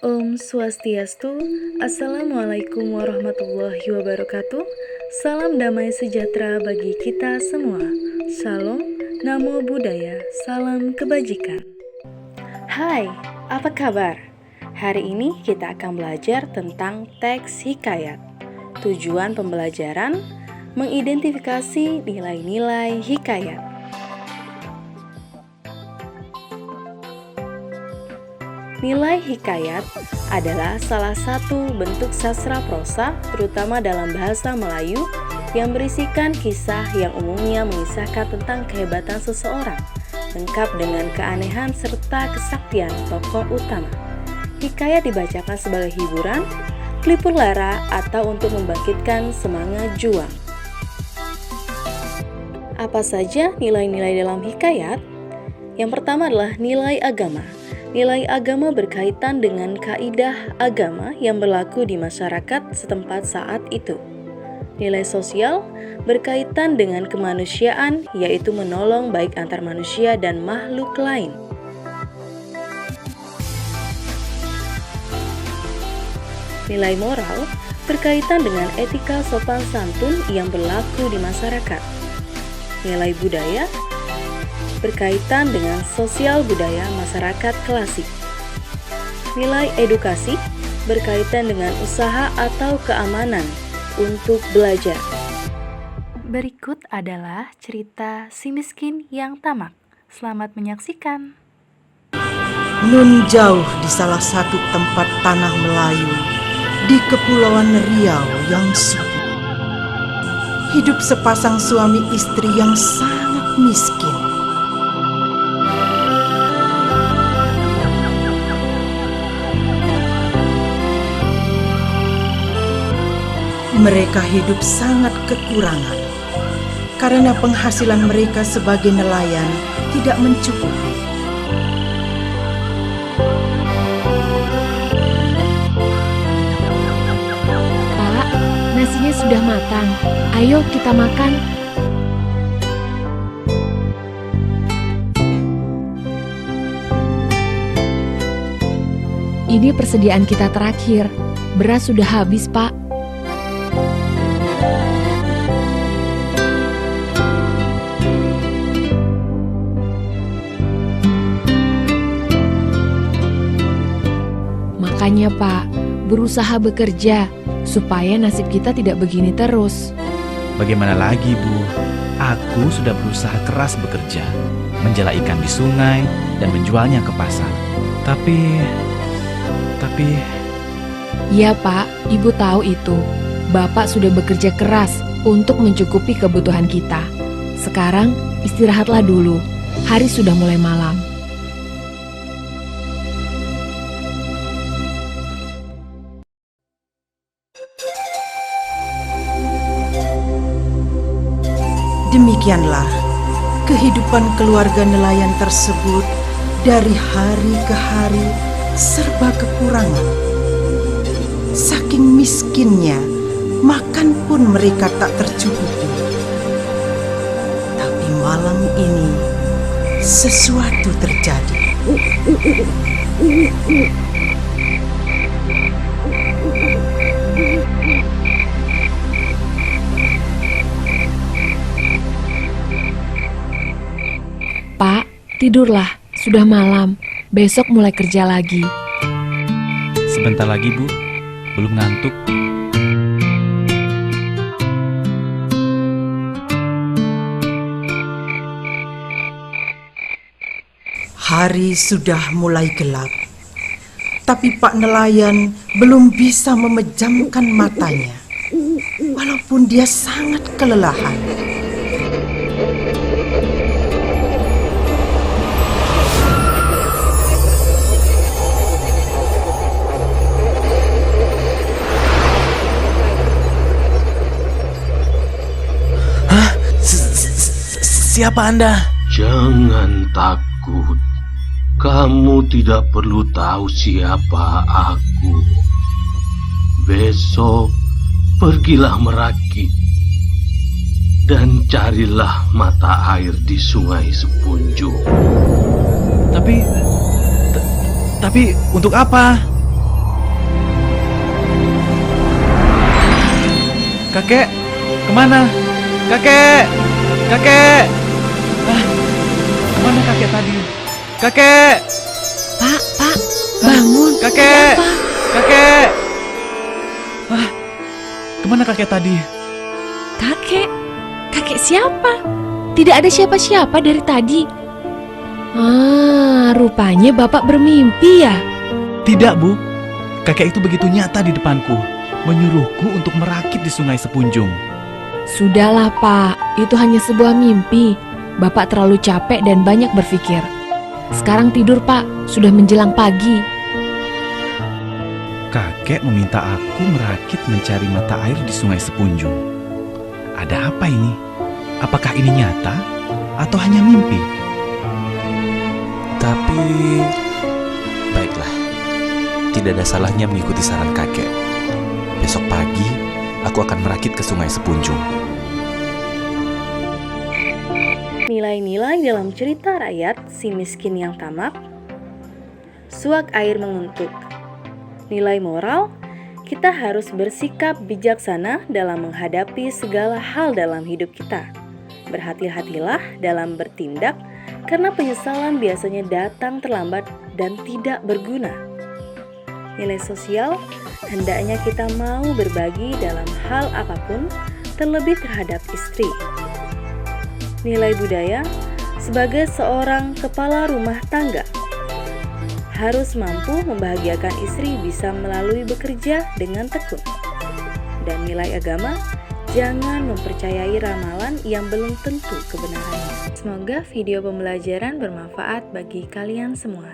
Om Swastiastu, Assalamualaikum warahmatullahi wabarakatuh. Salam damai sejahtera bagi kita semua. Shalom, Namo Buddhaya, salam kebajikan. Hai, apa kabar? Hari ini kita akan belajar tentang teks hikayat. Tujuan pembelajaran, mengidentifikasi nilai-nilai hikayat. Nilai hikayat adalah salah satu bentuk sastra prosa, terutama dalam bahasa Melayu, yang berisikan kisah yang umumnya mengisahkan tentang kehebatan seseorang, lengkap dengan keanehan serta kesaktian tokoh utama. Hikayat dibacakan sebagai hiburan, pelipur lara, atau untuk membangkitkan semangat juang. Apa saja nilai-nilai dalam hikayat? Yang pertama adalah nilai agama. Nilai agama berkaitan dengan kaidah agama yang berlaku di masyarakat setempat saat itu. Nilai sosial berkaitan dengan kemanusiaan, yaitu menolong baik antar manusia dan makhluk lain. Nilai moral berkaitan dengan etika sopan santun yang berlaku di masyarakat. Nilai budaya berkaitan dengan sosial budaya masyarakat klasik. Nilai edukasi berkaitan dengan usaha atau keamanan untuk belajar. Berikut adalah cerita si miskin yang tamak. Selamat menyaksikan. Nun jauh di salah satu tempat tanah Melayu di Kepulauan Riau yang subur, hidup sepasang suami istri yang sangat miskin. Mereka hidup sangat kekurangan karena penghasilan mereka sebagai nelayan tidak mencukupi. Pak, nasinya sudah matang. Ayo kita makan. Ini persediaan kita terakhir. Beras sudah habis, Pak. Makanya Pak, berusaha bekerja supaya nasib kita tidak begini terus. Bagaimana lagi, Bu? Aku sudah berusaha keras bekerja, menjala ikan di sungai dan menjualnya ke pasar. Tapi... Iya Pak, Ibu tahu itu. Bapak sudah bekerja keras untuk mencukupi kebutuhan kita. Sekarang istirahatlah dulu. Hari sudah mulai malam. Demikianlah kehidupan keluarga nelayan tersebut dari hari ke hari serba kekurangan. Saking miskinnya, makan pun mereka tak tercukupi. Tapi malam ini sesuatu terjadi. Pak, tidurlah. Sudah malam. Besok mulai kerja lagi. sebentar lagi, Bu. Belum ngantuk. Hari sudah mulai gelap, tapi Pak Nelayan belum bisa memejamkan matanya, walaupun dia sangat kelelahan. Hah? Siapa Anda? Jangan takut. Kamu tidak perlu tahu siapa aku. Besok pergilah merakit dan carilah mata air di Sungai Sepunjung. Tapi Tapi untuk apa? Kakek, kemana? Kakek! Kakek! Kemana kakek tadi? Kakek! Pak, bangun. Kakek! Ada apa? Kakek! Kemana kakek tadi? Kakek siapa? Tidak ada siapa-siapa dari tadi. Rupanya Bapak bermimpi ya? Tidak, Bu. Kakek itu begitu nyata di depanku, menyuruhku untuk merakit di Sungai Sepunjung. Sudahlah Pak, itu hanya sebuah mimpi. Bapak terlalu capek dan banyak berpikir. Sekarang tidur Pak, sudah menjelang pagi. Kakek meminta aku merakit mencari mata air di Sungai Sepunjung. Ada apa ini? Apakah ini nyata atau hanya mimpi? Tapi, baiklah, tidak ada salahnya mengikuti saran kakek. Besok pagi, aku akan merakit ke Sungai Sepunjung. Nilai-nilai dalam cerita rakyat si miskin yang tamak, suak air menguntuk. Nilai moral, kita harus bersikap bijaksana dalam menghadapi segala hal dalam hidup kita. Berhati-hatilah dalam bertindak, karena penyesalan biasanya datang terlambat dan tidak berguna. Nilai sosial, hendaknya kita mau berbagi dalam hal apapun, terlebih terhadap istri. Nilai budaya, sebagai seorang kepala rumah tangga, harus mampu membahagiakan istri bisa melalui bekerja dengan tekun. Dan nilai agama, jangan mempercayai ramalan yang belum tentu kebenarannya. Semoga video pembelajaran bermanfaat bagi kalian semua.